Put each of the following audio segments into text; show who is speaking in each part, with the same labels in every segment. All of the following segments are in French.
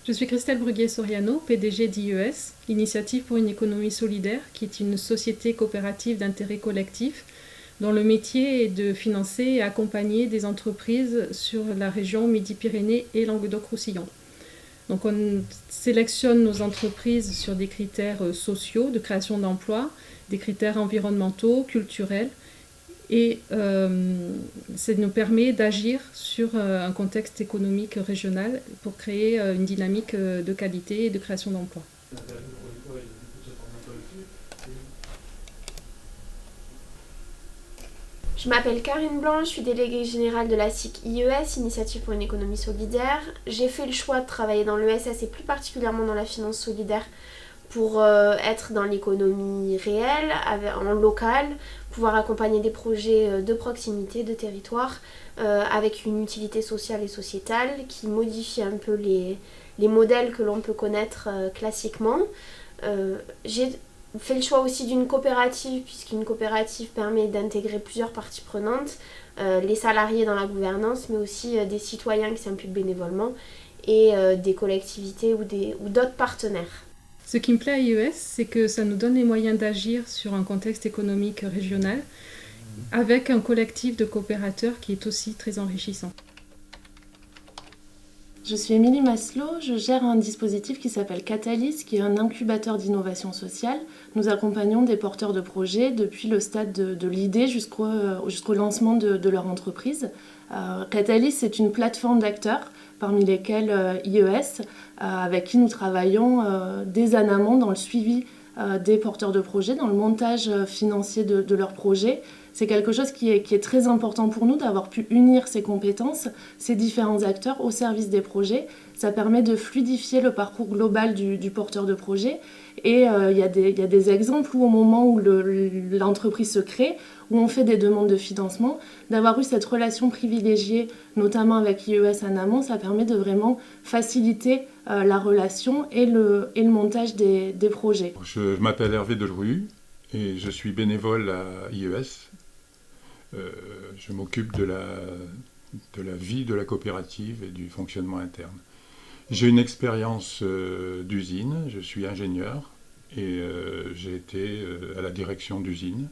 Speaker 1: Je suis Christelle Bruguier-Soriano, PDG d'IES, Initiative pour une économie solidaire, qui est une société coopérative d'intérêt collectif dont le métier est de financer et accompagner des entreprises sur la région Midi-Pyrénées et Languedoc-Roussillon. Donc on sélectionne nos entreprises sur des critères sociaux de création d'emplois, des critères environnementaux, culturels, et ça nous permet d'agir sur un contexte économique régional pour créer une dynamique de qualité et de création d'emplois.
Speaker 2: Je m'appelle Karine Blanc, je suis déléguée générale de la SIC IES, Initiative pour une économie solidaire. J'ai fait le choix de travailler dans l'ESS et plus particulièrement dans la finance solidaire pour être dans l'économie réelle, en local, pouvoir accompagner des projets de proximité, de territoire, avec une utilité sociale et sociétale qui modifie un peu les modèles que l'on peut connaître classiquement. J'ai fait le choix aussi d'une coopérative, puisqu'une coopérative permet d'intégrer plusieurs parties prenantes, les salariés dans la gouvernance, mais aussi des citoyens qui s'impliquent bénévolement et des collectivités ou d'autres partenaires.
Speaker 1: Ce qui me plaît à IES, c'est que ça nous donne les moyens d'agir sur un contexte économique régional avec un collectif de coopérateurs qui est aussi très enrichissant.
Speaker 3: Je suis Émilie Maslow, je gère un dispositif qui s'appelle Catalyst, qui est un incubateur d'innovation sociale. Nous accompagnons des porteurs de projets depuis le stade de l'idée jusqu'au lancement de leur entreprise. Catalyst, c'est une plateforme d'acteurs, parmi lesquels IES, avec qui nous travaillons dès en amont dans le suivi des porteurs de projets, dans le montage financier de leurs projets. C'est quelque chose qui est très important pour nous d'avoir pu unir ces compétences, ces différents acteurs au service des projets. Ça permet de fluidifier le parcours global du porteur de projet. Et il y a des exemples où au moment où l'entreprise se crée, où on fait des demandes de financement, d'avoir eu cette relation privilégiée, notamment avec IES en amont, ça permet de vraiment faciliter la relation et le montage des projets.
Speaker 4: Je m'appelle Hervé Delru et je suis bénévole à IES. Je m'occupe de la vie de la coopérative et du fonctionnement interne. J'ai une expérience d'usine, je suis ingénieur et j'ai été à la direction d'usine.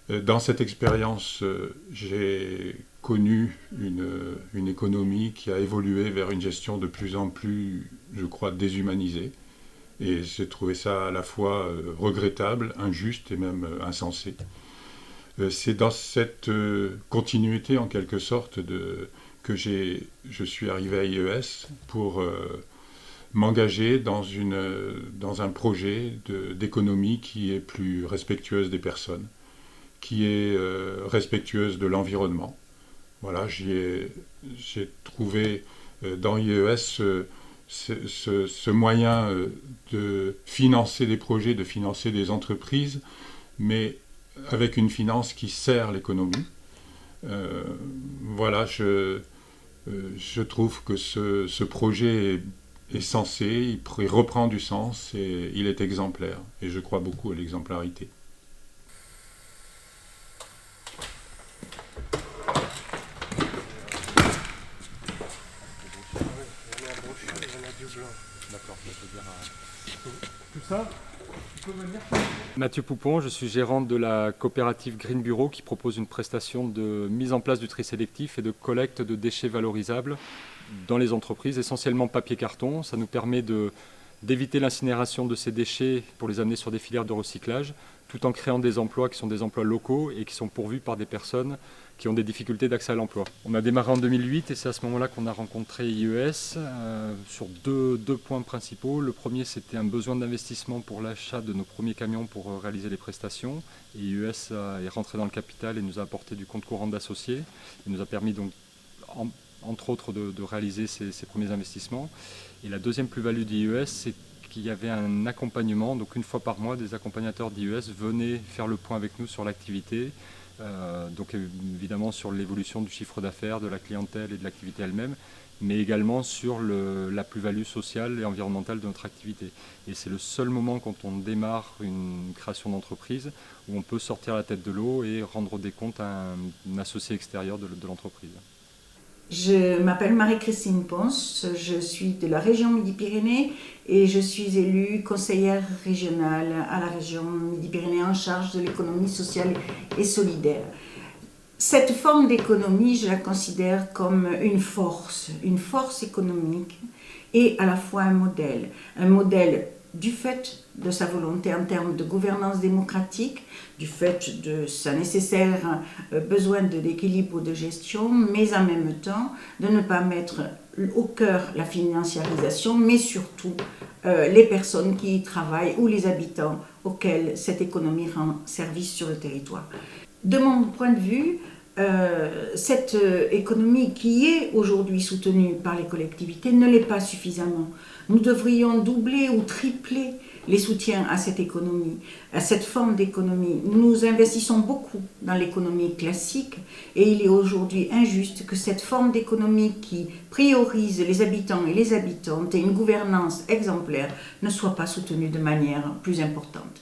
Speaker 4: Dans cette expérience, j'ai connu une économie qui a évolué vers une gestion de plus en plus, je crois, déshumanisée. Et j'ai trouvé ça à la fois regrettable, injuste et même insensé. C'est dans cette continuité, en quelque sorte, que je suis arrivé à IES pour m'engager dans un projet d'économie qui est plus respectueuse des personnes, qui est respectueuse de l'environnement. Voilà, j'ai trouvé dans IES ce moyen de financer des projets, de financer des entreprises, mais avec une finance qui sert l'économie. Voilà, je trouve que ce projet est sensé, il reprend du sens et il est exemplaire. Et je crois beaucoup à l'exemplarité.
Speaker 5: Mathieu Poupon, je suis gérant de la coopérative Green Bureau qui propose une prestation de mise en place du tri sélectif et de collecte de déchets valorisables dans les entreprises, essentiellement papier-carton. Ça nous permet d'éviter l'incinération de ces déchets pour les amener sur des filières de recyclage, tout en créant des emplois qui sont des emplois locaux et qui sont pourvus par des personnes qui ont des difficultés d'accès à l'emploi. On a démarré en 2008 et c'est à ce moment-là qu'on a rencontré IES sur deux points principaux. Le premier, c'était un besoin d'investissement pour l'achat de nos premiers camions pour réaliser les prestations. Et IES est rentré dans le capital et nous a apporté du compte courant d'associés. Il nous a permis donc, entre autres, de réaliser ces premiers investissements. Et la deuxième plus-value d'IES, c'est qu'il y avait un accompagnement. Donc une fois par mois, des accompagnateurs d'IES venaient faire le point avec nous sur l'activité. Donc évidemment sur l'évolution du chiffre d'affaires, de la clientèle et de l'activité elle-même, mais également sur la plus-value sociale et environnementale de notre activité. Et c'est le seul moment quand on démarre une création d'entreprise où on peut sortir la tête de l'eau et rendre des comptes à un associé extérieur de l'entreprise.
Speaker 6: Je m'appelle Marie-Christine Ponce, je suis de la région Midi-Pyrénées et je suis élue conseillère régionale à la région Midi-Pyrénées en charge de l'économie sociale et solidaire. Cette forme d'économie, je la considère comme une force économique et à la fois un modèle du fait de sa volonté en termes de gouvernance démocratique, du fait de sa nécessaire besoin de l'équilibre de gestion, mais en même temps de ne pas mettre au cœur la financiarisation, mais surtout les personnes qui y travaillent ou les habitants auxquels cette économie rend service sur le territoire. De mon point de vue, cette économie qui est aujourd'hui soutenue par les collectivités ne l'est pas suffisamment. Nous devrions doubler ou tripler les soutiens à cette économie, à cette forme d'économie. Nous investissons beaucoup dans l'économie classique et il est aujourd'hui injuste que cette forme d'économie qui priorise les habitants et les habitantes et une gouvernance exemplaire ne soit pas soutenue de manière plus importante.